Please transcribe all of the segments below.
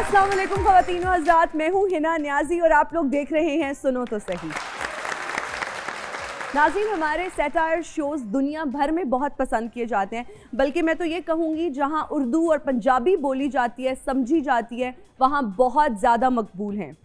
अस्सलाम वालेकुम ख़वातीन व हज़रात, मैं हूँ हिना न्याजी और आप लोग देख रहे हैं सुनो तो सही। नाज़रीन, हमारे सैटायर शोज़ दुनिया भर में बहुत पसंद किए जाते हैं, बल्कि मैं तो ये कहूँगी जहाँ उर्दू और पंजाबी बोली जाती है, समझी जाती है, वहाँ बहुत ज़्यादा मकबूल हैं।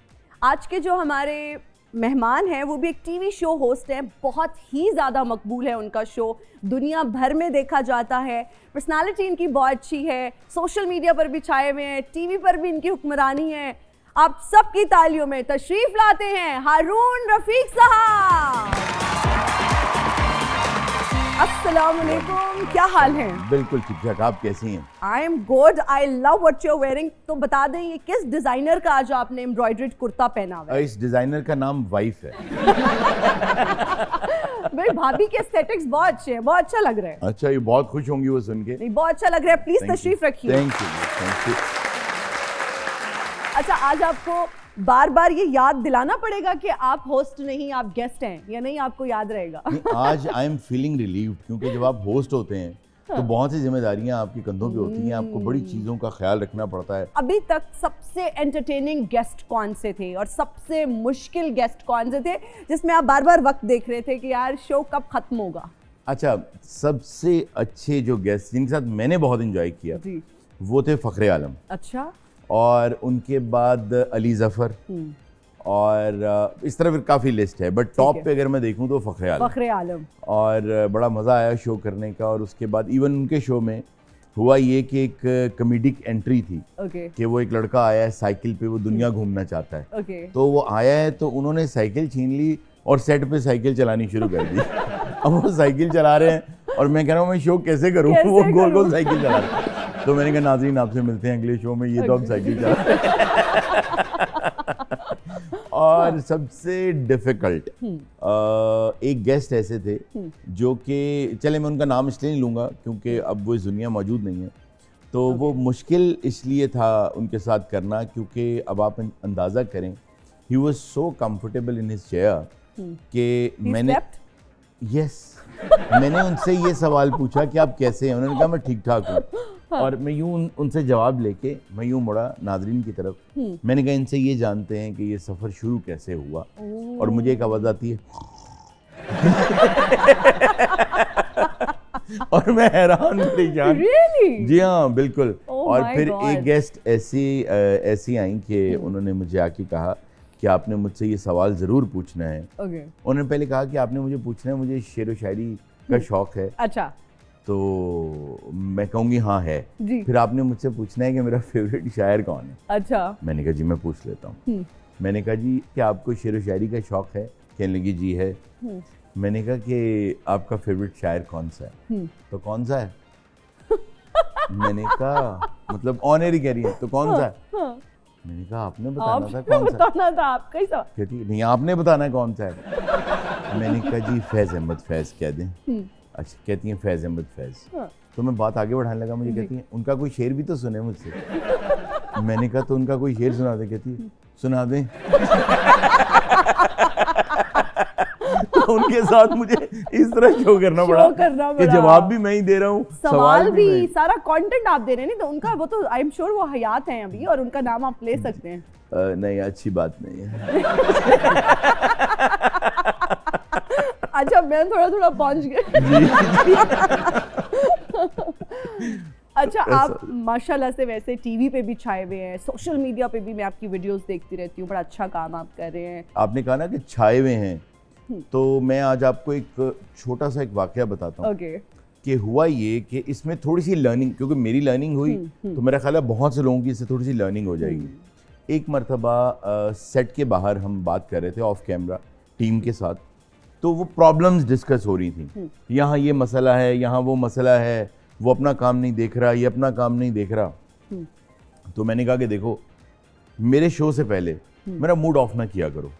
आज के जो हमारे मेहमान हैं वो भी एक टीवी शो होस्ट हैं, बहुत ही ज़्यादा मकबूल है उनका शो, दुनिया भर में देखा जाता है, पर्सनालिटी इनकी बहुत अच्छी है, सोशल मीडिया पर भी छाए हुए हैं, टीवी पर भी इनकी हुक्मरानी है। आप सबकी तालियों में तशरीफ लाते हैं हारून रफीक साहब। अस्सलाम वालेकुम, क्या हाल है? बिल्कुल ठीक ठाक, आप कैसी हैं? I am good, I love what you are wearing. तो बता दें ये किस डिजाइनर का आज आपने एम्ब्रॉयडर्ड कुर्ता पहना हुआ है? इस डिजाइनर का नाम वाइफ है। मेरी भाभी के एस्थेटिक्स बहुत अच्छे हैं, बहुत अच्छा लग रहा है। अच्छा, ये बहुत खुश होंगी वो सुन के। नहीं, बहुत अच्छा लग रहा है, प्लीज तशरीफ रखिए। Thank you. अच्छा, आज आपको बार बार ये याद दिलाना पड़ेगा कि आप होस्ट नहीं, आप गेस्ट हैं, या नहीं आपको याद रहेगा? आज आई एम फीलिंग रिलीव्ड, क्योंकि जब आप होस्ट होते हैं तो बहुत सी जिम्मेदारियां आपके कंधों पे होती हैं, आपको बड़ी चीज़ों का ख्याल रखना पड़ता है। अभी तक सबसे एंटरटेनिंग गेस्ट कौन से थे और सबसे मुश्किल गेस्ट कौन से थे जिसमें आप बार बार वक्त देख रहे थे कि यार शो कब खत्म होगा? अच्छा, सबसे अच्छे जो गेस्ट जिनके साथ मैंने बहुत इंजॉय किया जी, वो थे फ़खरे आलम। अच्छा। और उनके बाद अली ज़फ़र, और इस तरह फिर काफ़ी लिस्ट है, बट टॉप पे अगर मैं देखूं तो फ़खरे आलम। और बड़ा मज़ा आया शो करने का। और उसके बाद इवन उनके शो में हुआ ये कि एक कॉमेडिक एंट्री थी कि वो एक लड़का आया है साइकिल पे, वो दुनिया घूमना चाहता है, तो वो आया है तो उन्होंने साइकिल छीन ली और सेट पे साइकिल चलानी शुरू कर दी। अब वो साइकिल चला रहे हैं और मैं कह रहा हूँ मैं शो कैसे करूँ, वो गोल गोल साइकिल चला रहे हैं। तो मैंने कहा नाज़रीन आपसे मिलते हैं अगले शो में, ये तो अब साइकिल चला रहे हैं। और सबसे डिफ़िकल्ट एक गेस्ट ऐसे थे जो कि, चले मैं उनका नाम इसलिए नहीं लूँगा क्योंकि अब वो इस दुनिया मौजूद नहीं है, तो वो मुश्किल इसलिए था उनके साथ करना क्योंकि अब आप अंदाज़ा करें, he was so comfortable in his chair कि मैंने उनसे ये सवाल पूछा कि आप कैसे हैं, उन्होंने कहा मैं ठीक ठाक हूँ। और मैं यूँ उनसे जवाब लेके मैं यूँ मुड़ा नाजरीन की तरफ, मैंने कहा इनसे ये जानते हैं कि ये सफ़र शुरू कैसे हुआ। और मुझे एक आवाज़ आती है और मैं हैरान परेशान। Really? जी हाँ, बिल्कुल। और फिर God. एक गेस्ट ऐसी आई कि उन्होंने मुझे आके कहा कि आपने मुझसे ये सवाल ज़रूर पूछना है। उन्होंने पहले कहा कि आपने मुझे पूछना है, मुझे शेर व शायरी का शौक़ है। अच्छा। तो मैं कहूँगी हाँ है। फिर आपने मुझसे पूछना है कि मेरा फेवरेट शायर कौन है। अच्छा। मैंने कहा जी मैं पूछ लेता हूँ। मैंने कहा जी क्या आपको शेर व शायरी का शौक़ है? कहने लगी जी है। मैंने कहा कि आपका फेवरेट शायर कौन सा है? तो कौन सा है? मैंने कहा मतलब ऑनर ही कह रही है, तो कौन सा है? मैंने कहा आपने बताना था कौन सा। बताना था आपका ही सा। कहती नहीं आपने बताना है कौन सा है। मैंने कहा जी फैज़ अहमद फैज़ कह दें। अच्छा, कहती हैं फैज़ अहमद फैज़। तो मैं बात आगे बढ़ाने लगा, मुझे कहती हैं उनका कोई शेर भी तो सुने मुझसे। मैंने कहा तो उनका कोई शेर सुना दे। कहती है सुना दें। तो उनके साथ मुझे इस तरह शो करना पड़ा कि जवाब भी मैं ही दे रहा हूँ, सवाल भी, सारा कंटेंट आप दे रहे हैं। नहीं तो उनका वो तो आई एम श्योर वो हयात हैं अभी, और उनका नाम आप ले सकते हैं। नहीं, अच्छी बात नहीं है। अच्छा, मैं थोड़ा थोड़ा पहुंच गया। अच्छा, आप माशाल्लाह से वैसे टीवी पे भी छाए हुए हैं, सोशल मीडिया पे भी मैं आपकी वीडियोस देखती रहती हूँ, बड़ा अच्छा काम आप कर रहे हैं। आपने कहा ना कि छाए हुए हैं, तो मैं आज आपको एक छोटा सा एक वाकया बताता हूँ कि हुआ ये कि इसमें थोड़ी सी लर्निंग, क्योंकि मेरी लर्निंग हुई तो मेरा ख्याल है बहुत से लोगों की इससे थोड़ी सी लर्निंग हो जाएगी। एक मरतबा सेट के बाहर हम बात कर रहे थे ऑफ कैमरा टीम के साथ, तो वो प्रॉब्लम्स डिस्कस हो रही थी। यहाँ ये मसला है, यहाँ वो मसला है, वो अपना काम नहीं देख रहा, ये अपना काम नहीं देख रहा। तो मैंने कहा कि देखो, मेरे शो से पहले मेरा मूड ऑफ ना किया करो,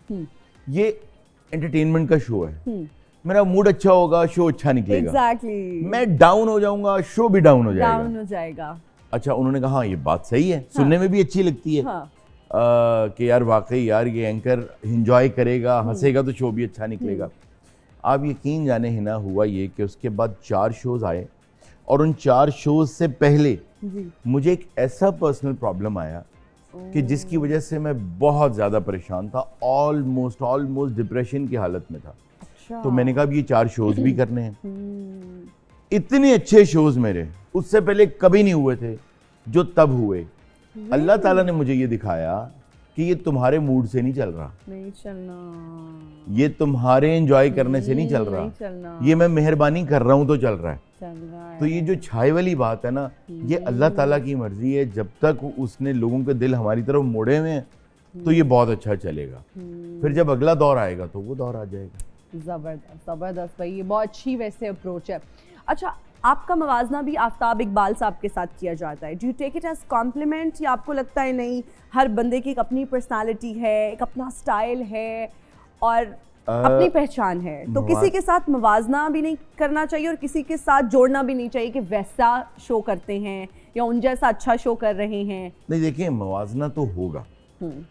ये एंटरटेनमेंट का शो है। मेरा मूड अच्छा होगा, शो अच्छा निकलेगा। Exactly. मैं डाउन हो जाऊंगा, शो भी डाउन हो जाएगा। अच्छा, उन्होंने कहा हाँ ये बात सही है। सुनने में भी अच्छी लगती है। कि यार वाकई यार ये एंकर एंजॉय करेगा, हंसेगा तो शो भी अच्छा निकलेगा। आप यकीन जाने हिना, हुआ ये कि उसके बाद 4 शोज़ आए और उन 4 शोज़ से पहले मुझे एक ऐसा पर्सनल प्रॉब्लम आया, कि जिसकी वजह से मैं बहुत ज़्यादा परेशान था, ऑलमोस्ट डिप्रेशन की हालत में था। अच्छा। तो मैंने कहा अब ये 4 शोज भी करने हैं। इतने अच्छे शोज मेरे उससे पहले कभी नहीं हुए थे जो तब हुए। अल्लाह ताला ने मुझे ये दिखाया कि ये तुम्हारे मूड से नहीं चल रहा, नहीं चलना, ये तुम्हारे एंजॉय करने से नहीं चल रहा, नहीं चलना, ये मैं मेहरबानी कर रहा हूँ तो चल रहा है। चल रहा है। तो ये जो छाए वाली बात है ना, ये अल्लाह ताला की मर्जी है। जब तक उसने लोगों के दिल हमारी तरफ मोड़े हुए हैं तो ये बहुत अच्छा चलेगा। फिर जब अगला दौर आएगा तो वो दौर आ जाएगा। जबरदस्त जबरदस्त भाई, ये बहुत अच्छी वैसे अप्रोच है। अच्छा, आपका मवाजना भी आफ्ताब इकबाल साहब के साथ किया जाता है, do you take it as compliment या आपको लगता है नहीं, हर बंदे की एक अपनी पर्सनालिटी है, एक अपना स्टाइल है और अपनी पहचान है, तो किसी के साथ मवाजना भी नहीं करना चाहिए और किसी के साथ जोड़ना भी नहीं चाहिए कि वैसा शो करते हैं या उन जैसा अच्छा शो कर रहे हैं? नहीं, देखिए मवाजना तो होगा।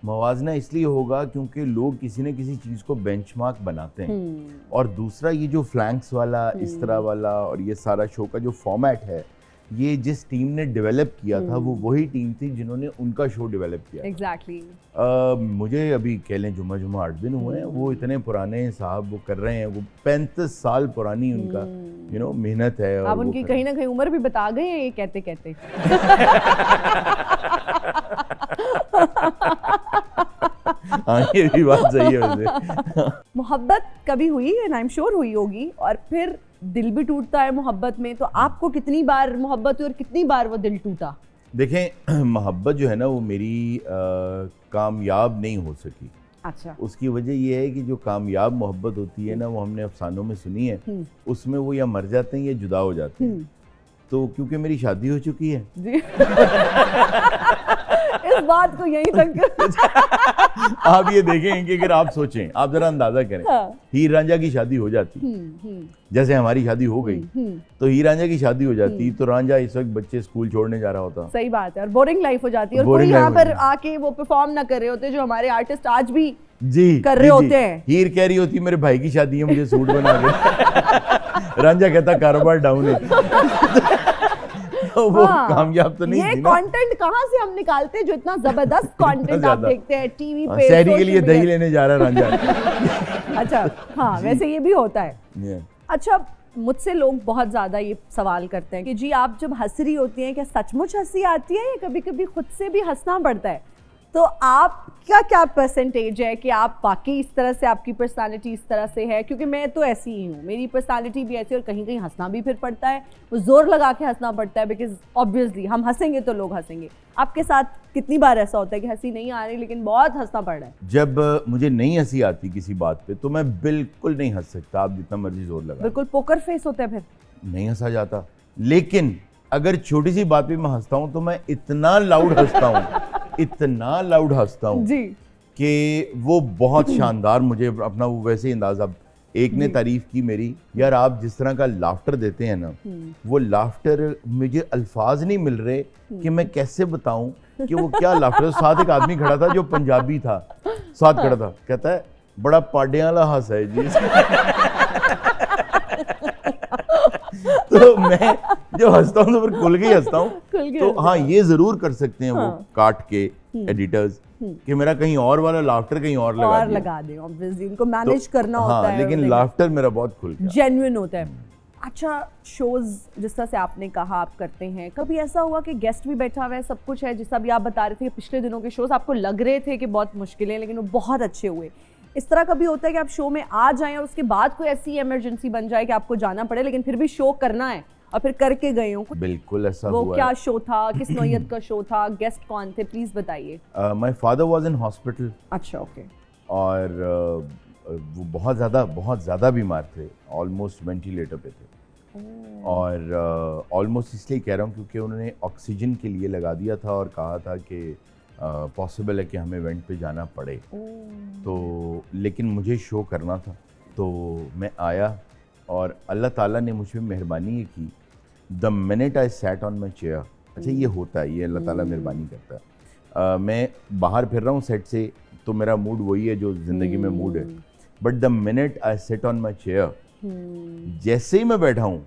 मवाजना इसलिए होगा क्योंकि लोग किसी न किसी चीज़ को बेंचमार्क बनाते हैं। और दूसरा ये जो फ्लैंक्स वाला, इस तरह वाला और ये सारा शो का जो फॉर्मेट है, ये जिस टीम ने डेवलप किया था वो वही टीम थी जिन्होंने उनका शो डेवलप किया। एग्जैक्टली। मुझे अभी कह लें जुम्मा 8 दिन हुए हैं, वो इतने पुराने साहब वो कर रहे हैं, वो 35 साल पुरानी उनका मेहनत है। आप उनकी कहीं ना कहीं उम्र भी बता गए हैं ये कहते कहते। हाँ, ये भी बात सही है वैसे। मोहब्बत कभी हुई है, आई एम श्योर हुई होगी, और फिर दिल भी टूटता है मोहब्बत में, तो आपको कितनी बार मोहब्बत हुई और कितनी बार वो दिल टूटा? देखें, मोहब्बत जो है ना वो मेरी कामयाब नहीं हो सकी। अच्छा। उसकी वजह ये है कि जो कामयाब मोहब्बत होती है ना, वो हमने अफसानों में सुनी है, उसमें वो या मर जाते हैं या जुदा हो जाते हैं। तो क्योंकि मेरी शादी हो चुकी है जी। इस बात को यहीं तक आप ये देखें कि अगर आप सोचें, आप जरा अंदाजा करें, हीर रांझा की शादी हो जाती, जैसे हमारी शादी हो गई, तो हीर रांझा की शादी हो जाती तो रांझा इस वक्त बच्चे स्कूल छोड़ने जा रहा होता। सही बात है, और बोरिंग लाइफ हो जाती है, और कोई यहाँ पर आके वो परफॉर्म ना कर रहे होते जो हमारे आर्टिस्ट आज भी जी कर रहे होते हैं। हीर कह रही होती मेरे भाई की शादी है, मुझे सूट बना दे। रांझा कहता कारोबार डाउन है। तो वो कामयाब तो नहीं ये थी ना। कंटेंट कहाँ से हम निकालते हैं जो इतना जबरदस्त कंटेंट आप देखते हैं टीवी पे? शहरी के लिए दही लेने जा रहा रांझा। अच्छा, हाँ वैसे ये भी होता है। अच्छा, मुझसे लोग बहुत ज़्यादा ये सवाल करते हैं कि जी आप जब हंस रही होती हैं क्या सचमुच हंसी आती है या कभी कभी खुद से भी हंसना पड़ता है? तो आपका क्या परसेंटेज है कि आप वाकई इस तरह से, आपकी पर्सनालिटी इस तरह से है? क्योंकि मैं तो ऐसी ही हूँ, मेरी पर्सनालिटी भी ऐसी, और कहीं कहीं हंसना भी फिर पड़ता है, वो जोर लगा के हंसना पड़ता है, बिकॉज ऑब्वियसली हम हंसेंगे तो लोग हंसेंगे। आपके साथ कितनी बार ऐसा होता है कि हंसी नहीं आ रही लेकिन बहुत हंसना पड़ रहा है? जब मुझे नहीं हंसी आती किसी बात पे तो मैं बिल्कुल नहीं हंस सकता, आप जितना मर्जी जोर लगा। बिल्कुल पोकर फेस होता है, फिर नहीं हंसा जाता। लेकिन अगर छोटी सी बात पे मैं हंसता हूँ तो मैं इतना लाउड हंसता हूँ, इतना लाउड हंसता हूँ कि वो बहुत शानदार, मुझे अपना वो वैसे अंदाजा। एक ने तारीफ की मेरी, यार आप जिस तरह का लाफ्टर देते हैं ना, वो लाफ्टर मुझे अल्फाज नहीं मिल रहे कि मैं कैसे बताऊं कि वो क्या लाफ्टर। साथ एक आदमी खड़ा था जो पंजाबी था, साथ खड़ा था, कहता है बड़ा पाडे वाला हंस है जी। तो मैं जो हंसता हूँ तो फिर खुल के ही हंसता हूँ। तो हाँ, ये जरूर कर सकते हैं वो काट के एडिटर्स कि मेरा कहीं और वाला लाफ्टर कहीं और लगा दे। ऑब्वियसली इनको मैनेज करना होता है, लेकिन लाफ्टर मेरा बहुत खुल के जेन्युइन होता है। अच्छा, शोज जिस तरह से आपने कहा आप करते हैं, कभी ऐसा हुआ कि गेस्ट भी बैठा हुआ है, सब कुछ है, जैसा भी आप बता रहे थे पिछले दिनों के शोज आपको लग रहे थे कि बहुत मुश्किल है लेकिन वो बहुत अच्छे हुए, इस तरह कभी होता है कि आप शो में आ जाएं और उसके बाद कोई ऐसी इमरजेंसी बन जाए कि आपको जाना पड़े लेकिन फिर भी शो करना है और फिर करके गए हो? बिल्कुल ऐसा हुआ। वो क्या शो था, किस नौयत का शो था, गेस्ट कौन थे, प्लीज बताइए। My father was in hospital. अच्छा, ओके। और वो बहुत ज़्यादा बीमार थे, ऑलमोस्ट वेंटिलेटर पे थे। और ऑलमोस्ट इसलिए कह रहा हूँ क्योंकि उन्होंने ऑक्सीजन के लिए लगा दिया था और कहा था कि पॉसिबल है कि हमें इवेंट पे जाना पड़े। तो लेकिन मुझे शो करना था तो मैं आया और अल्लाह ताला ने मुझ पर मेहरबानी ये की। The minute I sat on my chair, अच्छा ये होता है, ये अल्लाह ताला मेहरबानी करता है। मैं बाहर फिर रहा हूँ सेट से तो मेरा मूड वही है जो ज़िंदगी में मूड है, but the minute I sit on my chair, जैसे ही मैं बैठा हूँ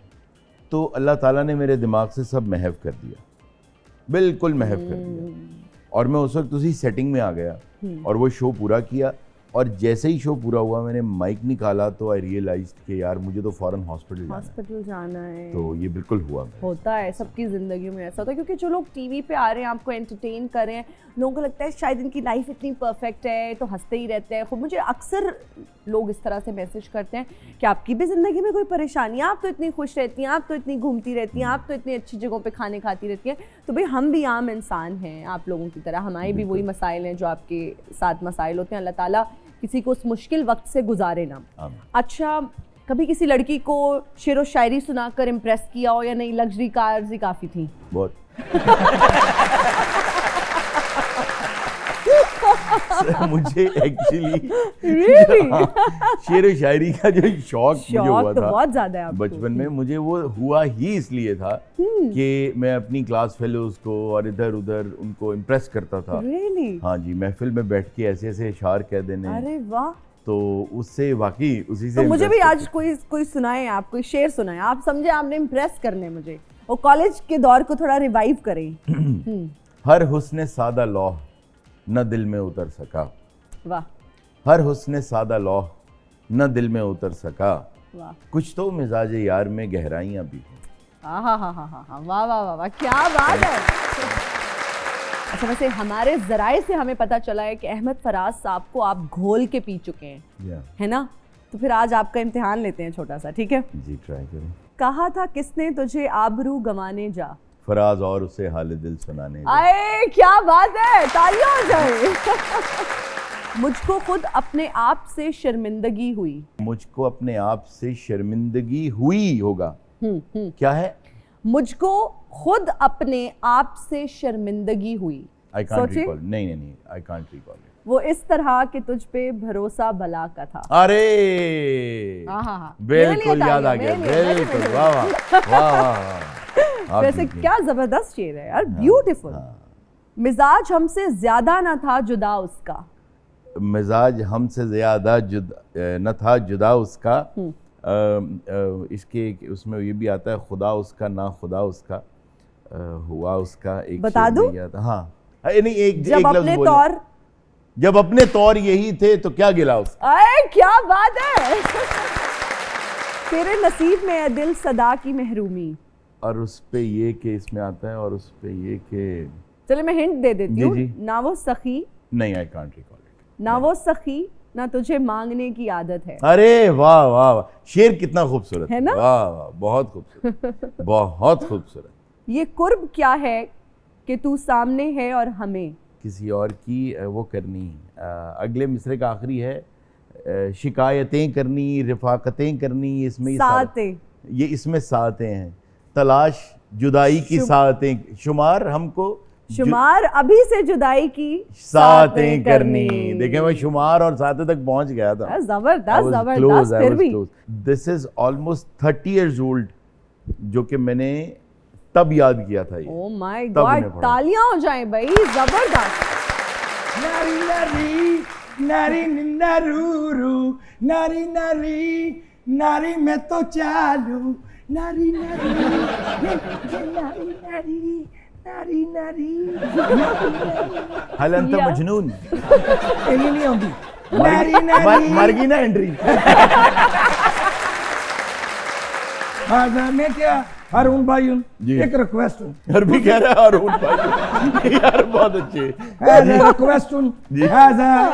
तो अल्लाह ताला ने मेरे दिमाग से सब महव कर दिया, बिल्कुल महव कर दिया। और मैं उस वक्त उसी सेटिंग में आ गया और वो शो पूरा किया, और जैसे ही शो पूरा हुआ मैंने माइक निकाला तो आई रियलाइज्ड कि यार मुझे तो फौरन हॉस्पिटल जाना है। तो ये बिल्कुल हुआ होता है, सबकी ज़िंदगी में ऐसा होता है, क्योंकि जो लोग टीवी पे आ रहे हैं आपको एंटरटेन कर रहे हैं, लोगों को लगता है शायद इनकी लाइफ इतनी परफेक्ट है तो हंसते ही रहते हैं। खुद मुझे अक्सर लोग इस तरह से मैसेज करते हैं कि आपकी भी ज़िंदगी में कोई परेशानी है, आप तो इतनी खुश रहती हैं, आप तो इतनी घूमती रहती हैं, आप तो इतनी अच्छी जगहों पे खाने खाती रहती हैं। तो भाई हम भी आम इंसान हैं आप लोगों की तरह, हमारे भी वही मसाइल हैं जो आपके साथ मसाइल होते हैं। अल्लाह ताला किसी को उस मुश्किल वक्त से गुजारे ना। अच्छा, कभी किसी लड़की को शेर व शायरी सुनाकर इम्प्रेस किया हो या नहीं? लग्जरी कार्स ही काफ़ी थी? बहुत मुझे एक्चुअली शेर शायरी का जो शौक मुझे हुआ तो था बहुत ज्यादा है बचपन में, मुझे वो हुआ ही इसलिए था कि मैं अपनी क्लास फेलोज को और इधर उधर उनको इम्प्रेस करता था। हाँ जी, महफिल में बैठ के ऐसे ऐसे इशार कह देने। अरे वाह। तो उससे वाकई उसी से तो मुझे भी आज कोई सुनाए, आप कोई शेर सुनाए, आप समझे आपने इम्प्रेस करने मुझे, और कॉलेज के दौर को थोड़ा रिवाइव करें। हर हुस्ने सादा लौह न दिल में उतर सका। वाह। हर हुस्ने सादा लौह न दिल में उतर सका। वाह। कुछ तो मिजाज यार में गहराइयां भी हैं। हाँ, वाह वाह वाह वाह, क्या बात है। अच्छा, वैसे हमारे जराए से हमें पता चला है कि अहमद फराज साहब को आप घोल के पी चुके हैं, है ना? तो फिर आज आपका इम्तिहान लेते हैं छोटा सा, ठीक है जी? ट्राई करें। कहा था किसने तुझे आबरू गंवाने जा, फराज और उसे हाल दिल सुनाने जा। आए क्या बात है, तालियां हो जाए। मुझको खुद अपने आप से शर्मिंदगी हुई। मुझको अपने आप से शर्मिंदगी हुई होगा। क्या है? मुझको खुद अपने आप से शर्मिंदगी हुई। I can't recall. नहीं, आई कांट रिकॉल। वो इस तरह कि तुझ पे भरोसा भला का था। अरे बिल्कुल याद आ गया, बिल्कुल। वाह वाह वाह। वैसे क्या जबरदस्त शेर है यार, ब्यूटीफुल। मिजाज हमसे ज्यादा न था जुदा उसका। मिजाज हमसे ज्यादा न था जुदा उसका। इसके उसमें ये भी आता है, खुदा उसका ना खुदा उसका हुआ उसका। एक बता दूं? हाँ नहीं, एक जब अपने तौर, जब अपने तौर यही थे तो क्या गिला उसका। अरे क्या बात है। तेरे नसीब में है दिल सदा की महरूमी। और उस पे ये कि इसमें आता है, और उस पे ये कि, चले मैं हिंट दे देती हूँ, ना वो सखी, नहीं आई कांट रिकॉल इट, ना वो सखी ना तुझे मांगने की आदत है। अरे वाह वाह वाह, शेर कितना खूबसूरत है ना? वाह वाह, बहुत खूबसूरत। बहुत खूबसूरत। ये कुर्ब क्या है कि तू सामने है और हमें किसी और की वो करनी। अगले मिसरे का आखिरी है, शिकायतें करनी, रिफाकतें करनी। इसमें सातें, ये इसमें सातें हैं। तलाश जुदाई की सातें, शुमार हमको शुमार अभी से जुदाई की सातें करनी। देखें मैं शुमार और सातें तक पहुंच गया था। जबरदस्त जबरदस्त। फिर भी this is almost 30 years old, जो कि मैंने तब याद किया था। ओह माय गॉड, तालियां हो जाएं भाई, जबरदस्त। नारी नारी नारी नारू नारी नारी नारी मैं तो चालू नारी नारी नारी नारी नारी नारी। हल अंत मजनून इन्हीं नहीं आਉਂਦੀ। नारी नारी मर गई ना एंट्री। हाँ मैं क्या अरुण भाई एक रिक्वेस्ट हर भी कह रहा है अरुण भाई यार बहुत अच्छे रिक्वेस्ट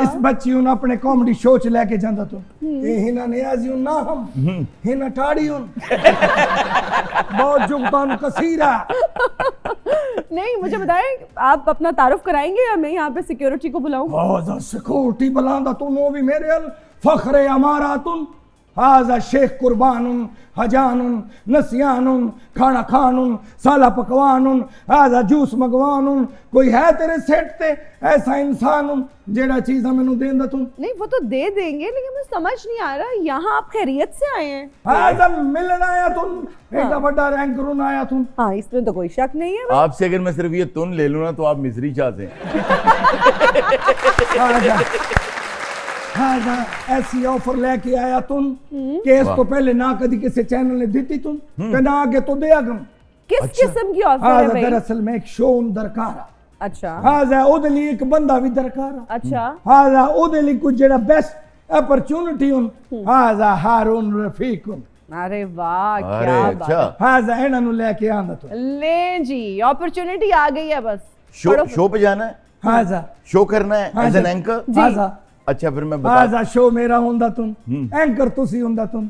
इस बच्ची अपने कॉमेडी शो च लेके जांदा तो हिना नियाजी ना हम हिना ठाड़ी बहुत जुगतान कसीरा। नहीं मुझे बताएं, आप अपना तारुफ कराएंगे या मैं यहाँ पे सिक्योरिटी को बुलाऊं? सिक्योरिटी बुलांदा तो नो भी मेरे अल फखरे हमारा तुम हाजा शेख कुर्बानुन हजानुन नसियानुन खाना खानुन साला पकवानुन हाजा जूस मगवानुन। कोई है तेरे सेट ते ऐसा इंसान जेड़ा चीज़ मैनू देंदा तुम? नहीं वो तो दे देंगे, लेकिन मुझे समझ नहीं आ रहा यहाँ आप खैरियत से आए हैं? हाजा मिलन आया तुम, एडा बड़ा रैंक रूम आया तुम। हाँ इसमें तो कोई शक नहीं है। आपसे अगर मैं सिर्फ ये तुन ले लूँ ना तो आप मिस्री चाहते हैं। हाजा ऐसी ऑफर लेके आया तुम केस तो पहले ना कभी किसी चैनल ने दी थी तुम ना आगे तो दे आगम। किस किस्म की ऑफर है भाई? दरअसल में एक शो दरकार अच्छा हाजा ओदे लिए एक बंदा भी दरकार है अच्छा हाजा ओदे लिए कुछ जेड़ा बेस्ट अपॉर्चुनिटी हुन हाजा हारून रफीक हुन अरे वाह अरे क्या बात अच्छा हाजा इन्हां नु लेके आंदा तो ले जी अपॉर्चुनिटी आ गई है बस शो पे जाना है, हाजा शो करना है एज एन एंकर। हाजा अच्छा फिर मैं बता हाजा शो मेरा हुंदा तुम एंकर तुसी हुंदा तुम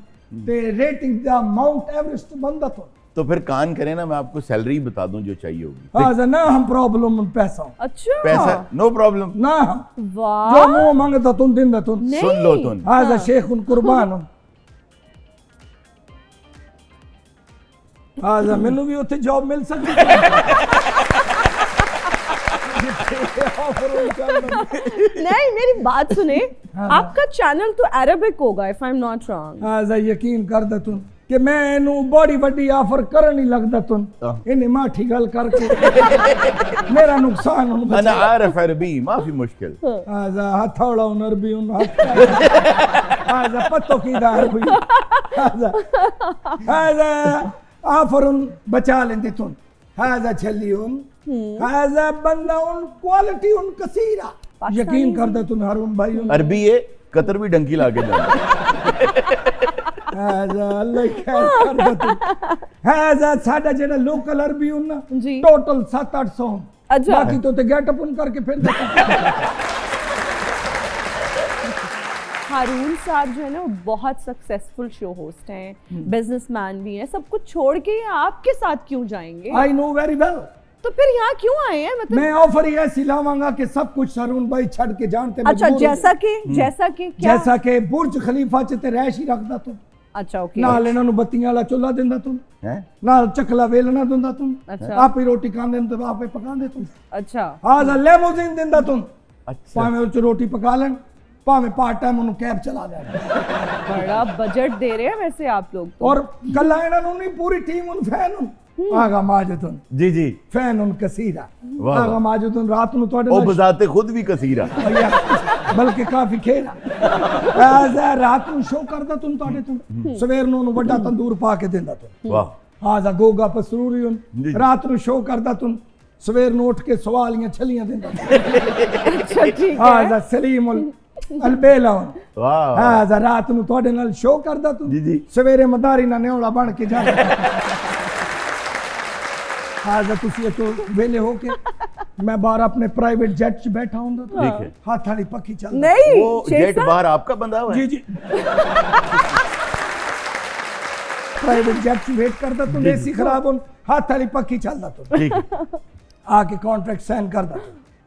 ते रेटिंग दा माउंट एवरेस्ट बंदा तुम तो फिर कान करें ना, मैं आपको सैलरी बता दूं जो चाहिए होगी। हाजा ना हम प्रॉब्लम पैसा अच्छा पैसा नो प्रॉब्लम, ना वाह जो मुंह मांगता तुम दिंदा तुम सुन लो तुम। हाजा शेख उन कुर्बान हुन हाजा मैनू भी उत्थे जॉब मिल सकती नहीं मेरी बात सुने आपका चैनल तो अरबिक होगा if I am not wrong हाजा यकीन कर दे तुम कि मैं इनू बड़ी बड़ी ऑफर करन ही लगदा तुम इन्हें माठी गल करके मेरा नुकसान हुन अना आरफ अरबी माफी मुश्किल। हाजा हथौड़ा हुन अरबी हुन हाजा पत्तो की दार हुई हाजा ऑफर हुन बचा लेंदे तुम हाजा छली हुन हाजा बंदा हुन क्वालिटी हुन कसीरा यकीन कर दे तुम हारून भाई हुन अरबी है कतर भी डंकी लाके जाना। हाजा अल्लाह खैर कर दे तुम हाजा साडा जेड़ा लोकल अरबी हुन ना जी टोटल 700-800 अच्छा बाकी तो गेट अप करके फिर हारून साहब जो है ना वो बहुत सक्सेसफुल शो होस्ट हैं, बिजनेसमैन भी हैं, सब कुछ छोड़ के आपके साथ क्यों जाएंगे? I know very well. तो फिर यहाँ क्यों आए हैं? मतलब मैं ऑफर ही ऐसी लावांगा कि सब कुछ हारून भाई छड़ के जानते अच्छा जैसा कि क्या? जैसा कि बुर्ज खलीफा च ते रैश ही रखदा तुम अच्छा ओके नाल इन्हां नु बत्तियां वाला चुल्हा दिंदा तुम हैं नाल चकला वेलना दिंदा तुम अच्छा। आप ही रोटी खांदे ते आप ही पकांदे तुम अच्छा हाजा लेमोजिन दिंदा तुम अच्छा भाਵੇਂ उच रोटी पका लेन भाਵੇਂ पार्ट टाइम उन्हें कैब चला दे बड़ा बजट दे रहे हैं वैसे आप लोग तो। और कल्ला इन्हां नु नहीं पूरी टीम उन फैन उन आगा माजुदुन जी जी फैन उन कसीरा वाह। आगा माजुदुन रात नु तोड़े ओ बजाते खुद भी कसीरा बल्कि काफी खेरा आजा रात नु शो करदा तुम तोड़े तुम सवेर नु बड़ा तंदूर पा के देंदा तुम वाह आजा गोगा पसरूरी उन जी। रात नु शो करदा तुम सवेर नु उठ के सवालियां छलियां देंदा अच्छा ठीक है आजा सलीम उल अलबेला उन वाह आजा रात नु तोड़े नाल शो करदा तुम जी जी सवेरे मदारी ना नेवड़ा बन के जांदा आजा तुसी तो वेले हो के मैं बाहर अपने प्राइवेट जेट च बैठा हूं तो ठीक है हाथ वाली पक्की चल नहीं वो शेख जेट साहब, बाहर आपका बंदा हुआ है? जी जी प्राइवेट जेट च वेट करदा तुम एसी खराब हो हाथ वाली पक्की चलदा तुम ठीक है आके कॉन्ट्रैक्ट साइन करदा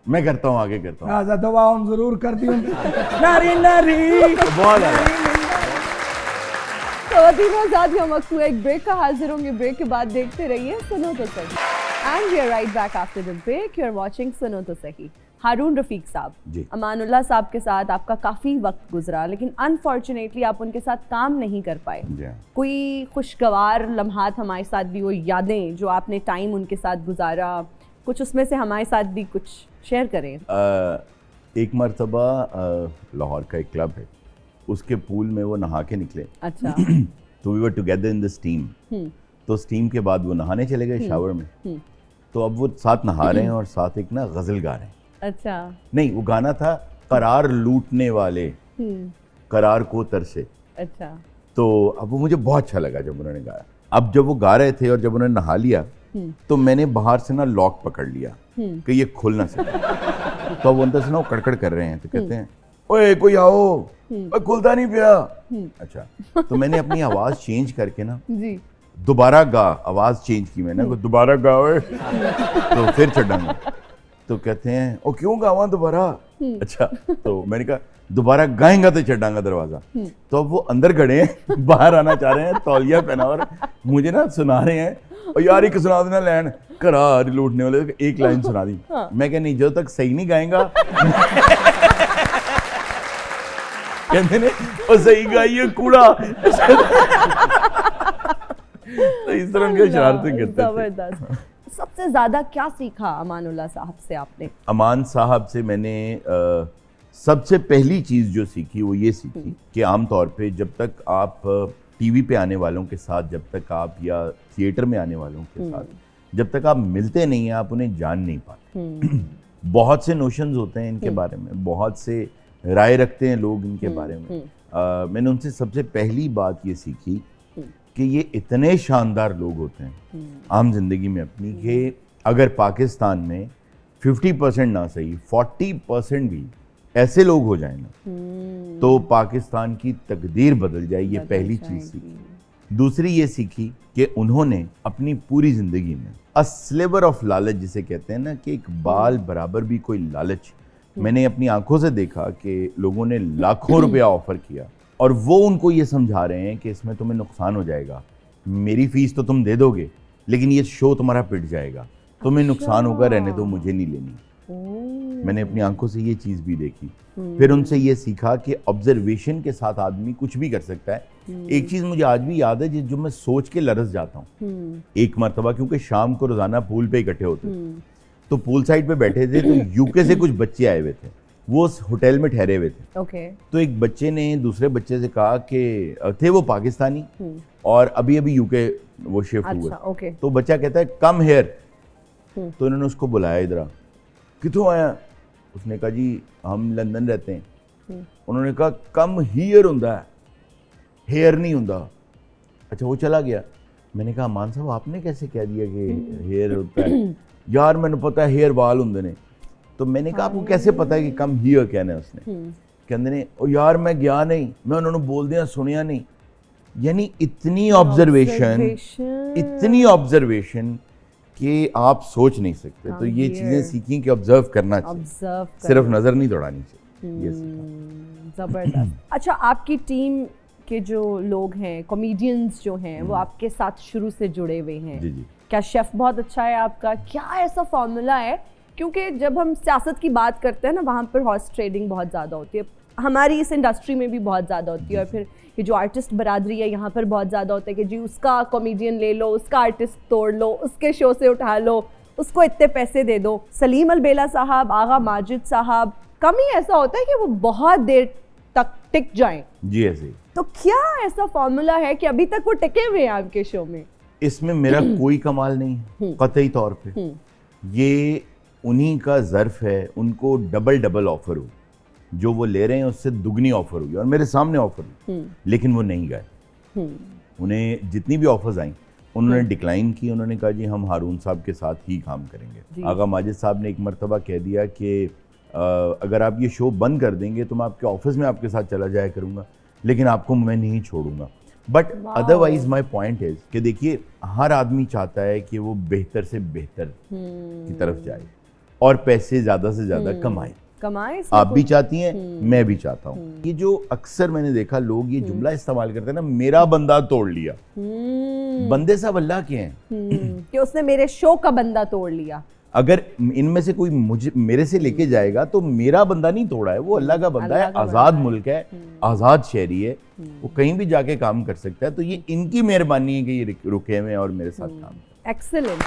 मैं करता हूँ आगे करता हूँ आजा दवा उन जरूर कर दी नारी नारी बहुत अच्छा। खवातीन और आजाद हम वक्त हुए एक ब्रेक का हाजिर होंगे। ब्रेक के बाद देखते रहिए Suno To Sahi. And we are right back after the break. You are watching Suno To सही। हारून रफीक साहब, जी। अमानुल्लाह साहब के साथ आपका काफ़ी वक्त गुजरा लेकिन अनफॉर्चुनेटली आप उनके साथ काम नहीं कर पाए। जी हाँ। कोई खुशगवार लम्हात हमारे साथ भी, वो यादें जो आपने टाइम उनके साथ गुजारा, कुछ उसमें से हमारे साथ भी कुछ शेयर करें। एक मरतबा लाहौर का एक क्लब है, उसके पूल में वो नहा के निकले। अच्छा तो we were together in the steam. तो स्टीम के बाद वो नहाने चले गए शावर में। तो अब वो साथ नहा रहे हैं और साथ एक ना गजल गा रहे हैं। अच्छा नहीं, वो गाना था करार लूटने वाले करार को तरसे। अच्छा तो अब वो मुझे बहुत अच्छा लगा जब उन्होंने गाया। अब जब वो गा रहे थे और जब उन्होंने नहा लिया तो मैंने बाहर से ना लॉक पकड़ लिया कि ये खुल ना सके। तो अब अंदर से ना वो कड़कड़ कर रहे हैं तो कहते हैं ओए कोई आओ, ओए खुलता नहीं पिया। अच्छा, तो मैंने अपनी आवाज़ चेंज करके ना जी दोबारा गा, आवाज़ चेंज की मैंने, दोबारा गा ओए तो फिर चढ़ाऊंगा। तो कहते हैं ओ क्यों गावा दोबारा। अच्छा, तो मैंने कहा दोबारा गाएंगा तो चढ़ाऊंगा दरवाजा। तो अब वो अंदर खड़े हैं, बाहर आना चाह रहे हैं, तौलिया पहना और मुझे ना सुना रहे हैं और यार एक सुना देना लैन करार लूटने वाले, एक लाइन सुना दी। मैं कह नहीं, जब तक सही नहीं गाएगा कहते ने ओ सही गाइए कूड़ा। तो इस तरह की शरारतें करते थे। जबरदस्त। सबसे ज्यादा क्या सीखा अमानुल्लाह साहब से आपने? अमान साहब से मैंने सबसे पहली चीज़ जो सीखी वो ये सीखी कि आम तौर पे जब तक आप टीवी पे आने वालों के साथ, जब तक आप या थिएटर में आने वालों के साथ जब तक आप मिलते नहीं हैं आप उन्हें जान नहीं पाते। बहुत से नोशंस होते हैं इनके बारे में, बहुत से राय रखते हैं लोग इनके बारे में। मैंने उनसे सबसे पहली बात ये सीखी कि ये इतने शानदार लोग होते हैं आम जिंदगी में अपनी, कि अगर पाकिस्तान में 50% ना सही 40% भी ऐसे लोग हो जाए ना तो पाकिस्तान की तकदीर बदल जाए। ये पहली चीज सीखी। दूसरी ये सीखी कि उन्होंने अपनी पूरी जिंदगी में अ स्लिवर ऑफ लालच जिसे कहते हैं ना, कि एक बाल बराबर भी कोई लालच, मैंने अपनी आंखों से देखा कि लोगों ने लाखों रुपया ऑफर किया और वो उनको ये समझा रहे हैं कि इसमें तुम्हें नुकसान हो जाएगा, मेरी फीस तो तुम दे दोगे लेकिन ये शो तुम्हारा पिट जाएगा, तुम्हें नुकसान होगा, रहने दो, मुझे नहीं लेनी। मैंने अपनी आंखों से ये चीज भी देखी। फिर उनसे ये सीखा कि ऑब्जर्वेशन के साथ आदमी कुछ भी कर सकता है। एक चीज मुझे आज भी याद है जो मैं सोच के लरस जाता हूँ। एक मर्तबा क्योंकि शाम को रोजाना पूल पे इकट्ठे होते थे, तो पूल साइड पे बैठे थे, तो यूके से कुछ बच्चे आए हुए थे, वो उस होटल में ठहरे हुए थे। तो एक बच्चे ने दूसरे बच्चे से कहा कि थे वो पाकिस्तानी और अभी अभी यूके वो शिफ्ट हुए। तो बच्चा कहता है कम हेयर। तो इन्होंने उसको बुलाया, इधर कितों आया? उसने कहा जी हम लंदन रहते हैं। उन्होंने कहा कम हियर हुंदा है, हेयर नहीं हुंदा। अच्छा, वो चला गया। मैंने कहा मान साहब आपने कैसे कह दिया कि हेयर होता है? यार मैंने पता है हेयर वाल होंदे ने। तो मैंने कहा आपको कैसे पता है कि कम हियर कहना है? उसने कहते ने ओ यार मैं गया नहीं, मैं उन्होंने बोल दिया सुनिया नहीं। यानी इतनी ऑब्जर्वेशन कि आप सोच नहीं सकते। तो ये चीजें सीखी कि ऑब्जर्व करना चाहिए, सिर्फ नजर नहीं दौड़ानी चाहिए। ये जबरदस्त। अच्छा, आपकी टीम के जो लोग हैं, कॉमेडियंस जो हैं, वो आपके साथ शुरू से जुड़े हुए हैं। जी जी। क्या शेफ बहुत अच्छा है आपका? क्या ऐसा फॉर्मूला है? क्योंकि जब हम सियासत की बात करते हैं ना, वहाँ पर हॉर्स ट्रेडिंग बहुत ज़्यादा होती है, हमारी इस इंडस्ट्री में भी बहुत ज़्यादा होती है। और फिर ये जो आर्टिस्ट बरादरी है यहाँ पर बहुत ज़्यादा होता है कि जी उसका कॉमेडियन ले लो, उसका आर्टिस्ट तोड़ लो, उसके शो से उठा लो, उसको इतने पैसे दे दो। सलीम अलबेला साहब, आगा माजिद साहब, कम ही ऐसा होता है कि वो बहुत देर तक टिक जाएं। जी ऐसे। तो क्या ऐसा फॉर्मूला है कि अभी तक वो टिके हुए हैं आपके शो में? इसमें मेरा कोई कमाल नहीं, कतई तौर पे ये उन्हीं का ज़र्फ है। उनको डबल ऑफर हुई, जो वो ले रहे हैं उससे दुगनी ऑफर हुई और मेरे सामने ऑफर हुई, लेकिन वो नहीं गए। उन्हें जितनी भी ऑफर्स आई उन्होंने डिक्लाइन की। उन्होंने कहा जी हम हारून साहब के साथ ही काम करेंगे। आगा माजिद साहब ने एक मरतबा कह दिया कि अगर आप ये शो बंद कर देंगे तो मैं आपके ऑफिस में आपके साथ चला जाया करूँगा, लेकिन आपको मैं नहीं छोड़ूंगा। But otherwise my point is कि देखिए हर आदमी चाहता है कि वो बेहतर से बेहतर की तरफ जाए और पैसे ज़्यादा से ज़्यादा कमाए। आप भी चाहती हैं, मैं भी चाहता हूँ। ये जो अक्सर मैंने देखा लोग ये जुमला इस्तेमाल करते हैं ना, मेरा बंदा तोड़ लिया। बंदे सब अल्लाह के हैं कि उसने मेरे शो का बंदा तोड़ लिया। अगर इनमें से कोई मुझे मेरे से लेके जाएगा तो मेरा बंदा नहीं तोड़ा है, वो अल्लाह का बंदा है। आज़ाद मुल्क है, आज़ाद शहरी है, वो कहीं भी जाके काम कर सकता है। तो ये इनकी मेहरबानी है कि ये रुके हुए और मेरे साथ काम। एक्सीलेंट।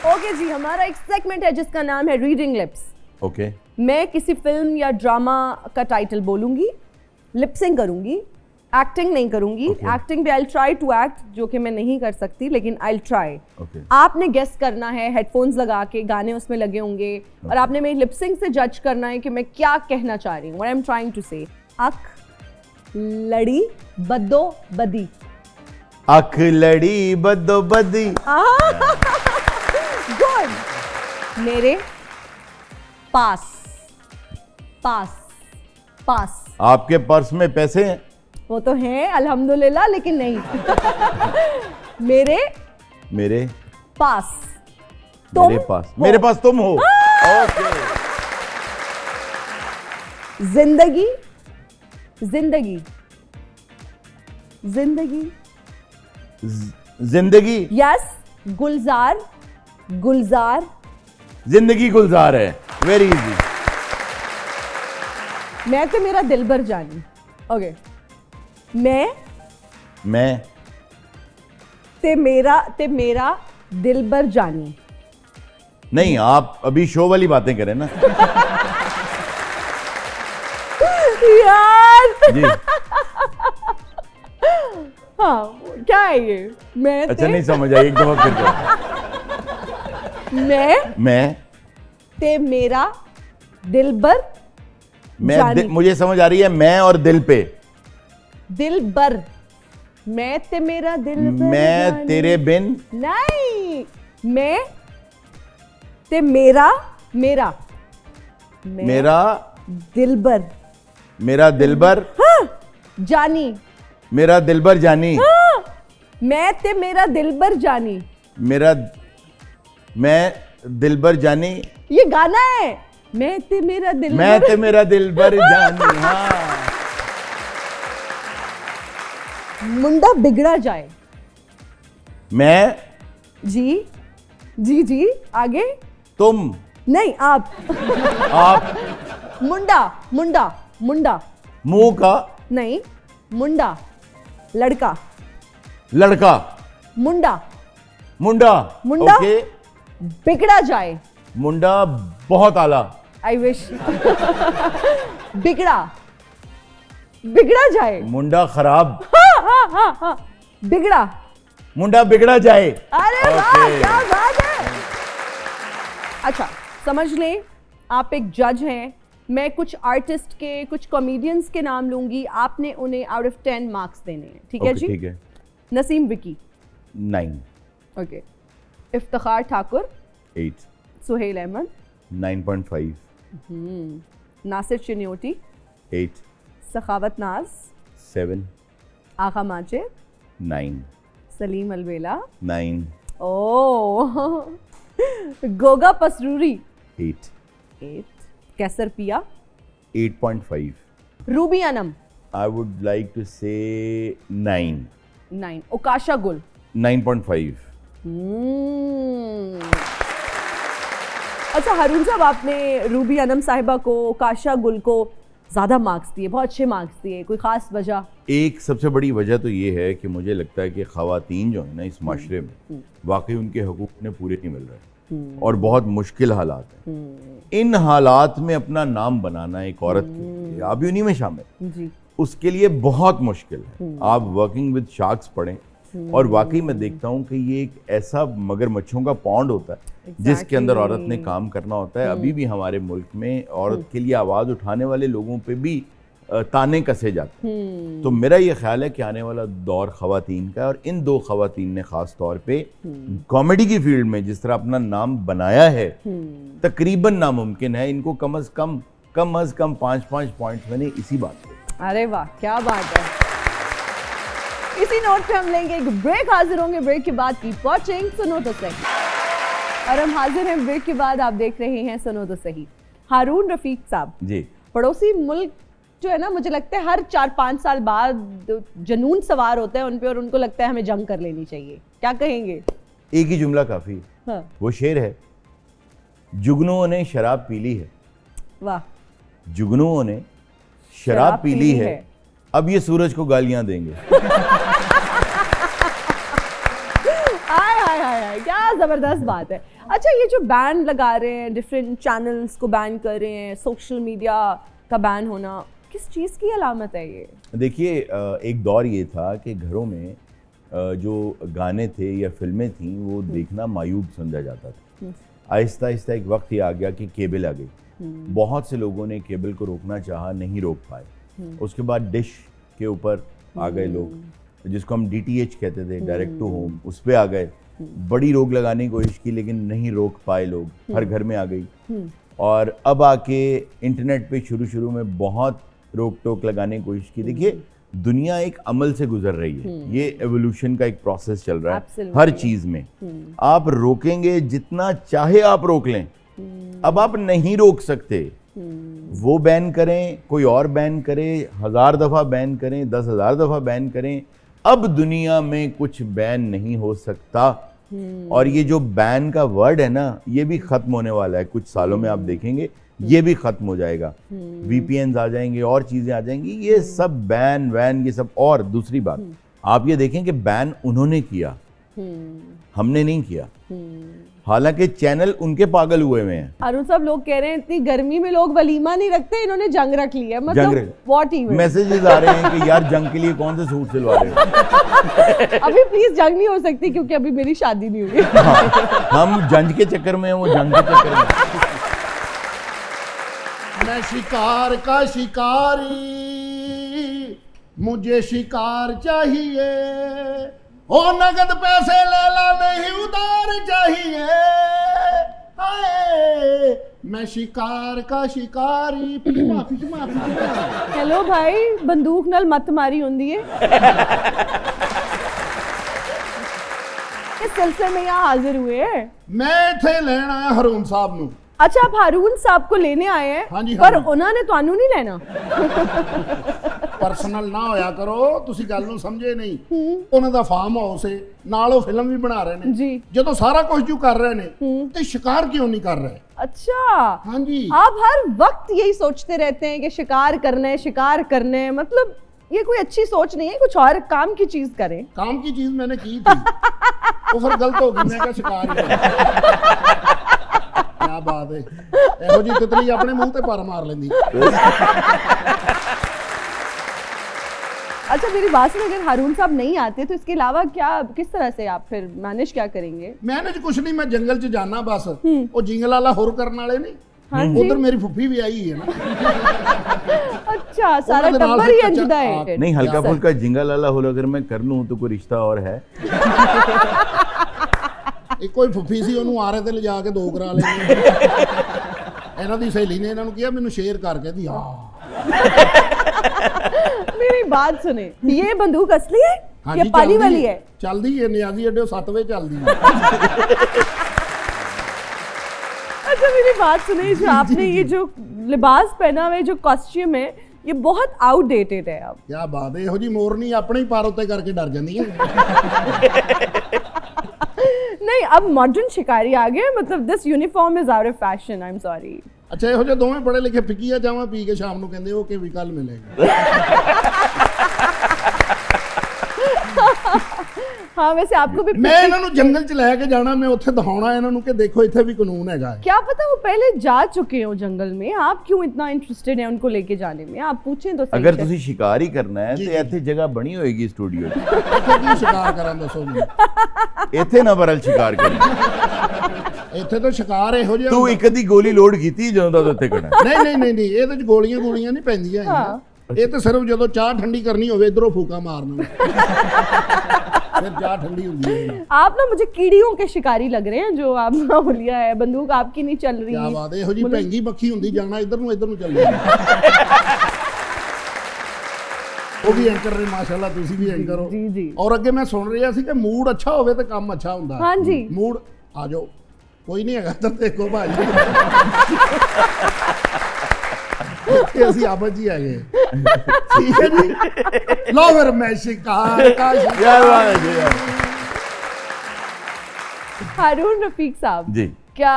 ओके जी, हमारा एक सेगमेंट है जिसका नाम है रीडिंग लिप्स। ओके। मैं किसी फिल्म या ड्रामा का टाइटल बोलूंगी, लिपसिंग करूंगी, एक्टिंग नहीं करूंगी। एक्टिंग भी आई ट्राई टू एक्ट, जो कि मैं नहीं कर सकती, लेकिन आई ट्राई। आपने गेस करना है, हेडफोन्स लगा के, गाने उसमें लगे होंगे और आपने मेरी लिपसिंग से जज करना है कि मैं क्या कहना चाह रही हूँ, what I am trying to say. अख लड़ी बदो बदी, अख लड़ी बदो बदी। गुड। मेरे पास पास पास। आपके पर्स में पैसे हैं? वो तो हैं अल्हम्दुलिल्लाह, लेकिन नहीं। मेरे पास तुम मेरे पास तुम हो। ओके। जिंदगी जिंदगी जिंदगी जिंदगी। यस। गुलजार गुलजार। जिंदगी गुलजार है। Very easy. मैं तो मेरा दिलबर जानी। ओके। मैं ते मेरा दिलबर जानी। नहीं, आप अभी शो वाली बातें करें ना। यार। जी। हाँ क्या है ये? मैं अच्छा नहीं समझ आई, एक दफा फिर कहो। मैं ते मेरा दिलबर जानी। मुझे समझ आ रही है, मैं और दिल पे। दिलबर, मैं ते मेरा दिलबर मैं जानी। तेरे बिन। नहीं, मैं ते मेरा मेरा मैं मेरा दिलबर। मेरा दिलबर। हाँ, जानी। मेरा दिलबर जानी। हाँ, मैं ते मेरा दिलबर जानी। मेरा मैं दिलबर जानी। ये गाना है, मैं ते मेरा दिलबर। मैं ते मेरा दिलबर जानी। हाँ। मुंडा बिगड़ा जाए। मैं जी जी जी, आगे। तुम नहीं, आप। मुंडा मुंडा मुंडा। मुंह का। नहीं, मुंडा लड़का। लड़का। मुंडा मुंडा। मुंडा ओके। बिगड़ा जाए। मुंडा बहुत आला। I wish. बिगड़ा बिगड़ा जाए। मुंडा खराब। हाँ हाँ हाँ हाँ, बिगड़ा। मुंडा बिगड़ा जाए। अरे वाह, क्या बात है। अच्छा समझ लें, आप एक जज हैं, मैं कुछ आर्टिस्ट के, कुछ कॉमेडियंस के नाम लूंगी, आपने उन्हें आउट ऑफ 10 मार्क्स देने हैं, ठीक है जी? ठीक है। नसीम विकी 9। ओके। इफ्तिखार ठाकुर 8। सुहेल अहमद 9.5। नासिर चिन्योटी 8। सखावत नाज 7। आगा माजिद 9। सलीम अलवेला 9। ओ गोगा पसरूरी 8। 8। कैसर पिया 8.5। Ruby Anam I would like to say 9. 9। उकाशा गुल 9.5। अच्छा हारून साहब, आपने रूबी अनम साहिबा को, उकाशा गुल को ज़्यादा मार्क्स दिए, बहुत अच्छे मार्क्स दिए, कोई ख़ास वजह? एक सबसे बड़ी वजह तो ये है कि मुझे लगता है कि ख़वातीन जो है ना इस माशरे में वाकई उनके हकूक़ उन्हें पूरे नहीं मिल रहे और बहुत मुश्किल हालात हैं। इन हालात में अपना नाम बनाना एक औरत के लिए, आप भी उन्हीं में शामिल, जी। उसके लिए बहुत मुश्किल है। आप वर्किंग विद शार्क्स पढ़ें और वाकई मैं देखता हूँ कि ये एक ऐसा मगरमच्छों का पॉन्ड होता है जिसके अंदर औरत ने काम करना होता है। अभी भी हमारे मुल्क में औरत के लिए आवाज़ उठाने वाले लोगों पे भी ताने कसे जाते हैं। तो मेरा ये ख्याल है कि आने वाला दौर ख़वातीन का है और इन 2 ख़वातीन ने ख़ास तौर पे कॉमेडी की फील्ड में जिस तरह अपना नाम बनाया है, तकरीबन नामुमकिन है इनको कम अज़ कम 5-5 पॉइंट्स बने इसी बात पे। अरे वाह, क्या बात है। इसी नोट पे हम लेंगे एक ब्रेक, हाजिर होंगे ब्रेक के बाद। कीप वॉचिंग सुनो तो सही। और हम हाजिर हैं ब्रेक के बाद, आप देख रहे हैं सुनो तो सही। हारून रफीक साहब जी, पड़ोसी मुल्क जो है ना, मुझे लगता है हर 4-5 साल बाद जनून सवार होता है उन पे और उनको लगता है हमें जंग कर लेनी चाहिए। क्या कहेंगे? एक ही जुमला काफ़ी। हाँ। वो शेर है, जुगनुओं ने शराब पी ली है। वाह। जुगनुओं ने शराब पी ली है, अब ये सूरज को गालियां देंगे। हाय हाय हाय, क्या जबरदस्त बात है। अच्छा, ये जो बैन लगा रहे हैं, डिफरेंट चैनल्स को बैन कर रहे हैं, सोशल मीडिया का बैन होना, किस चीज़ की अलामत है ये? देखिए, एक दौर ये था कि घरों में जो गाने थे या फिल्में थीं वो देखना मायूब समझा जाता था। आहिस्ता आहिस्ता एक वक्त ये आ गया कि केबल आ गई। बहुत से लोगों ने केबल को रोकना चाहा, नहीं रोक पाए। उसके बाद डिश के ऊपर आ गए लोग, जिसको हम DTH कहते थे, डायरेक्ट टू होम, उस पर आ गए। बड़ी रोक लगाने की कोशिश की लेकिन नहीं रोक पाए लोग, हर घर में आ गई। और अब आके इंटरनेट पे शुरू में बहुत रोक टोक लगाने की कोशिश की। देखिए, दुनिया एक अमल से गुजर रही है, ये एवोल्यूशन का एक प्रोसेस चल रहा है हर चीज में। आप रोकेंगे जितना चाहे आप रोक लें, अब आप नहीं रोक सकते। वो बैन करें, कोई और बैन करे, 1000 दफा बैन करें, 10,000 दफा बैन करें, अब दुनिया में कुछ बैन नहीं हो सकता। और ये जो बैन का वर्ड है ना, ये भी खत्म होने वाला है कुछ सालों में। आप देखेंगे ये भी खत्म हो जाएगा। VPNs आ जाएंगे और चीजें आ जाएंगी, ये सब बैन वैन ये सब। और दूसरी बात, आप ये देखें कि बैन उन्होंने किया, हमने नहीं किया। हालांकि चैनल उनके पागल हुए हुए हैं। अरुण साहब, लोग कह रहे हैं इतनी गर्मी में लोग वलीमा नहीं रखते, इन्होंने जंग रख ली है। मतलब व्हाट इवन मैसेजेस आ रहे हैं कि यार जंग के लिए कौन से सूट सिलवा रहे हो। अभी प्लीज जंग नहीं हो सकती क्योंकि अभी मेरी शादी नहीं हुई। हाँ, हम जंग के चक्कर में हैं, वो जंग के चक्कर में। मैं शिकार का शिकारी, मुझे शिकार चाहिए, ओ नगद पैसे ले ला नहीं उधार चाहिए। हाय मैं शिकार का शिकारी। हेलो भाई, बंदूक नाल मत मारी होंदी है। इस सिलसिले में यहाँ हाजिर हुए हैं। मैं इथे लेना है हरूण साहब नू। अच्छा, आप हारून साहब को लेने आए हैं? हाँ जी, पर हाँ जी। उन्होंने ਤੁਹਾਨੂੰ नहीं लेना। ਪਰਸਨਲ ਨਾ ਹੋਇਆ ਕਰੋ, ਤੁਸੀਂ ਗੱਲ ਨੂੰ ਸਮਝੇ ਨਹੀਂ। ਉਹਨਾਂ ਦਾ ਫਾਰਮ ਹਾਊਸ ਹੈ, ਨਾਲ ਉਹ ਫਿਲਮ ਵੀ ਬਣਾ ਰਹੇ ਨੇ जी। ਜਦੋਂ ਸਾਰਾ ਕੁਝ ਜੋ ਕਰ ਰਹੇ ਨੇ ਤੇ शिकार क्यों नहीं कर रहे? अच्छा, हाँ जी। आप हर वक्त यही सोचते रहते हैं कि शिकार करना है, शिकार करना है। मतलब ये कोई अच्छी सोच नहीं है, कुछ और काम की चीज करें। काम की चीज मैंने की थी, वो फिर गलत हो गई। मैं क्या शिकार ही कर। क्या बात है, ਇਹੋ ਜੀ ਤਿਤਲੀ ਆਪਣੇ ਮੂੰਹ ਤੇ ਪਰ ਮਾਰ ਲੈਂਦੀ। अच्छा, मेरी बात सुनो, अगर हारून साहब नहीं आते तो इसके अलावा क्या, किस तरह से आप फिर मैनेज क्या करेंगे? मैनेज कुछ नहीं, मैं जंगल च जाना बस। वो जिंगल वाला होर करने वाले नहीं, हाँ जी। उधर मेरी फुफी भी आई है ना। अच्छा, सारा उन्होंने नाल टब्बर ही फिर अंजुदा कच्चा- है। नहीं, हल्का फुल्का जिंगल वाला हो, अगर मैं कर लूं तो कोई रिश्ता और है। ਇੱਕ ਕੋਈ ਫੁੱਫੀ ਸੀ, ਉਹਨੂੰ ਆਰੇ ਤੇ ਲਿਜਾ ਕੇ 2 ਕਰਾ ਲੈਣੇ। ਇਹਨਾਂ ਦੀ ਸਹੇਲੀ ਨੇ ਇਹਨਾਂ ਨੂੰ ਕਿਹਾ ਮੈਨੂੰ ਸ਼ੇਅਰ ਕਰ, ਕਹਿੰਦੀ ਹਾਂ। मेरी बात सुने, ये बंदूक असली है हाँ या जी, पानी चलदी वाली है? चलदी है, नियाजी अड्डे 7 वजे चलदी है। अच्छा, मेरी बात सुने, जो आपने ये जो लिबास पहना हुआ है, जो कॉस्ट्यूम है, ये बहुत आउटडेटेड है अब। क्या बात है, ਇਹੋ ਜੀ ਮੋਰਨੀ ਆਪਣੇ ਹੀ ਪਰ ਉੱਤੇ ਕਰਕੇ ਡਰ ਜਾਂਦੀ ਹੈ। नहीं, अब मॉडर्न शिकारी आ गए। मतलब this uniform is out of fashion, I am sorry. ਅੱਛਾ, ਇਹੋ ਜਿਹੇ ਦੋਵੇਂ ਪੜੇ ਲਿਖੇ ਫਿੱਕੀਆ ਚਾਵਾਂ ਪੀ ਕੇ ਸ਼ਾਮ ਨੂੰ ਕਹਿੰਦੇ ਉਹ ਕਿ ਵੀ ਕੱਲ ਮਿਲੇਗਾ। हाँ, वैसे आपको भी ਮੈਂ ਇਹਨਾਂ ਨੂੰ ਜੰਗਲ 'ਚ ਲੈ ਕੇ ਜਾਣਾ, ਮੈਂ ਉੱਥੇ ਦਿਖਾਉਣਾ ਇਹਨਾਂ ਨੂੰ ਕਿ ਦੇਖੋ ਇੱਥੇ ਵੀ ਕਾਨੂੰਨ ਹੈਗਾ ਹੈ। क्या पता वो पहले जा चुके हो जंगल में, आप क्यों इतना इंटरेस्टेड हैं उनको लेके जाने में? आप पूछें तो सही अगर से। ਤੁਸੀਂ शिकार ही करना है जी, तो जी। ਇੱਥੇ ਜਗ੍ਹਾ ਬਣੀ ਹੋਏਗੀ ਸਟੂਡੀਓ 'ਚ। ਇੱਥੇ ਕੀ ਸ਼ਿਕਾਰ ਕਰਾਂ ਦੱਸੋ ਮੈਨੂੰ। ਇੱਥੇ ਨਾ ਬਰਲ शिकार ਕਰੀ। ਇੱਥੇ ਤਾਂ ਸ਼ਿਕਾਰ ਇਹੋ ਜਿਹਾ ਤੂੰ ਹੁੰਦਾ। ਇੱਕ ਅੱਧੀ ਗੋਲੀ ਲੋਡ ਕੀਤੀ ਜਦੋਂ ਦਾ ਉੱਥੇ ਖੜਾ। ਨਹੀਂ ਇਹਦੇ 'ਚ ਗੋਲੀਆਂ ਨਹੀਂ ਪੈਂਦੀਆਂ ਹੈਗੀਆਂ। ਇਹ ਤਾਂ ਸਿਰਫ ਜਦੋਂ ਚਾਹ ਠੰਡੀ ਕਰਨੀ ਹੋਵੇ ਇਧਰੋਂ ਫੂਕਾ ਮਾਰਨਾ, फिर चाह ठंडी होती है। आप ना मुझे कीड़ियों के शिकारी लग रहे हैं, जो आपने लिया है। बंदूक आपकी नहीं चल रही। क्या बात है, ਇਹੋ ਜੀ ਭੈਂਗੀ ਮੱਖੀ ਹੁੰਦੀ, ਜਾਣਾ ਇੱਧਰ ਨੂੰ ਚੱਲ ਜਾਣਾ। ਉਹ ਵੀ ਐਂਕਰ ਨੇ ਮਾਸ਼ਾਅੱਲਾ, ਤੁਸੀਂ ਵੀ ਐਂਕਰ ਹੋ। जी जी। ਔਰ ਅੱਗੇ ਮੈਂ ਸੁਣ ਰਿਹਾ ਸੀ ਕਿ ਮੂਡ ਅੱਛਾ ਹੋਵੇ ਤੇ ਕੰਮ ਅੱਛਾ ਹੁੰਦਾ। हाँ जी। ਮੂਡ ਆ ਜਾਓ, ਕੋਈ ਨਹੀਂ ਹੈਗਾ ਤਾਂ ਦੇਖੋ ਭਾਜੀ। ਇੱਥੇ ਅਸੀਂ ਆਪਸ ਜੀ ਆ ਗਏ। ਠੀਕ ਹੈ ਜੀ, ਲਓ ਫਿਰ ਮੈਂ शिकार का क्या बात है जी। हारून रफीक साहब जी, क्या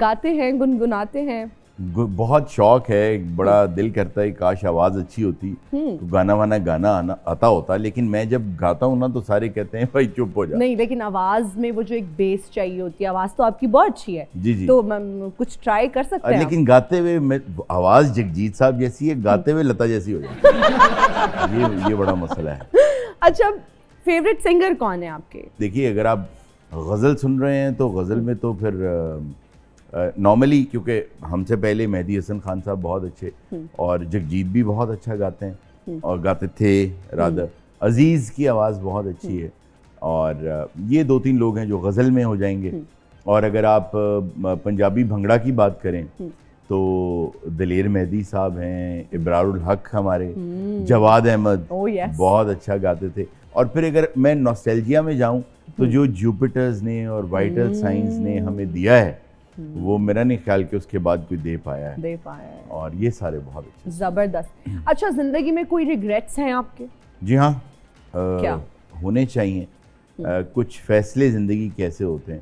गाते हैं, गुनगुनाते हैं? बहुत शौक है, बड़ा दिल करता है काश आवाज़ अच्छी होती तो गाना वाना गाना आता होता, लेकिन मैं जब गाता हूँ ना तो सारे कहते हैं भाई चुप हो जा। नहीं, लेकिन आवाज में वो जो एक बेस चाहिए होती है, आवाज तो आपकी बहुत अच्छी है। जी जी। तो कुछ ट्राई कर सकते हैं लेकिन गाते हुए आवाज़ जगजीत साहब जैसी है, गाते हुए लता जैसी हो जाती है। ये बड़ा मसला है। आप? अच्छा, फेवरेट सिंगर कौन है आपके? देखिए, अगर आप गज़ल सुन रहे हैं तो गज़ल में तो फिर नॉर्मली, क्योंकि हमसे पहले मेहदी हसन खान साहब बहुत अच्छे और जगजीत भी बहुत अच्छा गाते हैं और गाते थे। रादर अजीज़ की आवाज़ बहुत अच्छी है और ये 2-3 लोग हैं जो गज़ल में हो जाएंगे। और अगर आप पंजाबी भंगड़ा की बात करें तो दलेर मेहदी साहब हैं, इब्रारुल हक हमारे, जवाद अहमद Oh, yes. बहुत अच्छा गाते थे। और फिर अगर मैं नॉस्टैल्जिया में जाऊं तो जो जुपिटर्स ने और वाइटल साइंस ने हमें दिया है वो मेरा नहीं ख्याल कि उसके बाद कोई दे पाया है। दे पाया है। और ये सारे बहुत अच्छे। जबरदस्त। अच्छा, जिंदगी में कोई रिग्रेट्स हैं आपके? जी हाँ, क्या? होने चाहिए। कुछ फैसले ज़िंदगी के ऐसे होते हैं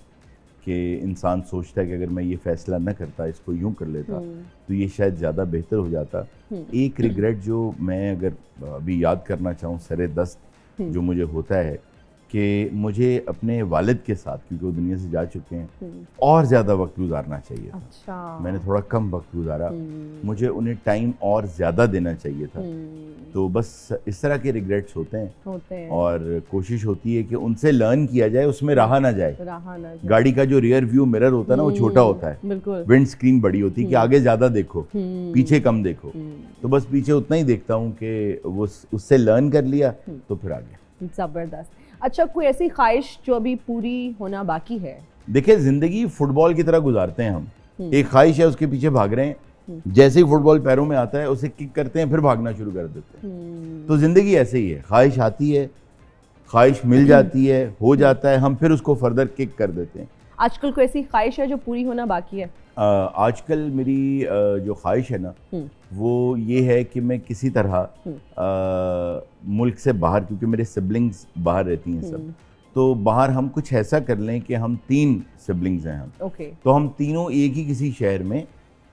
कि इंसान सोचता है कि अगर मैं ये फैसला न करता, इसको यूं कर लेता तो ये शायद ज़्यादा बेहतर हो जाता। एक रिग्रेट जो मैं अगर अभी याद करना चाहूँ सरे दस्त जो मुझे होता है कि मुझे अपने वालिद के साथ, क्योंकि वो दुनिया से जा चुके हैं, और ज़्यादा वक्त गुजारना चाहिए था। अच्छा। मैंने थोड़ा कम वक्त गुजारा, मुझे उन्हें टाइम और ज़्यादा देना चाहिए था। तो बस इस तरह के रिग्रेट्स होते हैं और कोशिश होती है कि उनसे लर्न किया जाए, उसमें रहा ना जाए। गाड़ी का जो रियर व्यू मिरर होता है ना, वो छोटा होता है, विंड स्क्रीन बड़ी होती है कि आगे ज़्यादा देखो, पीछे कम देखो। तो बस पीछे उतना ही देखता हूँ कि वो उससे लर्न कर लिया तो फिर आगे। ज़बरदस्त। अच्छा, कोई ऐसी ख्वाहिश जो अभी पूरी होना बाकी है? देखिए, जिंदगी फुटबॉल की तरह गुजारते हैं हम। एक ख्वाहिश है, उसके पीछे भाग रहे हैं, जैसे ही फुटबॉल पैरों में आता है उसे किक करते हैं, फिर भागना शुरू कर देते हैं। तो जिंदगी ऐसे ही है, ख्वाहिश आती है, ख्वाहिश मिल जाती है, हो जाता है, हम फिर उसको फर्दर किक कर देते हैं। आजकल कोई ऐसी ख्वाहिश है जो पूरी होना बाकी है? आजकल मेरी जो ख्वाहिश है ना, वो ये है कि मैं किसी तरह मुल्क से बाहर, क्योंकि मेरे सिबलिंग्स बाहर रहती हैं सब, तो बाहर हम कुछ ऐसा कर लें कि हम 3 सिबलिंग्स हैं हम, तो हम तीनों एक ही किसी शहर में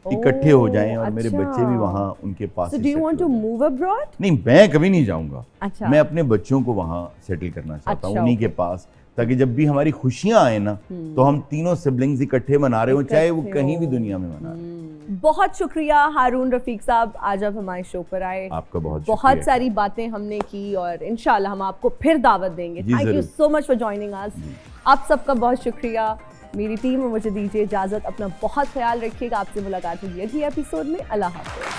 इकट्ठे हो जाएं और मेरे बच्चे भी वहाँ उनके पास। So do you want to move abroad? नहीं, मैं कभी नहीं जाऊँगा। अच्छा। मैं अपने बच्चों को वहाँ सेटल करना चाहता हूँ, उन्हीं के पास, ताकि जब भी हमारी खुशियाँ आए ना, तो हम तीनों सिबलिंग्स इकट्ठे मना रहे हो, चाहे वो कहीं भी दुनिया में मना रहे हो। बहुत शुक्रिया हारून रफीक साहब, आज आप हमारे शो पर आए। आपका बहुत सारी बातें हमने की और इंशाल्लाह हम आपको फिर दावत देंगे। Thank you so much for joining us. आप सबका बहुत शुक्रिया। मेरी टीम में मुझे दीजिए इजाजत। अपना बहुत ख्याल रखिएगा। आपसे मुलाकात होगी अगले एपिसोड में। अल्लाह हाफ़िज़।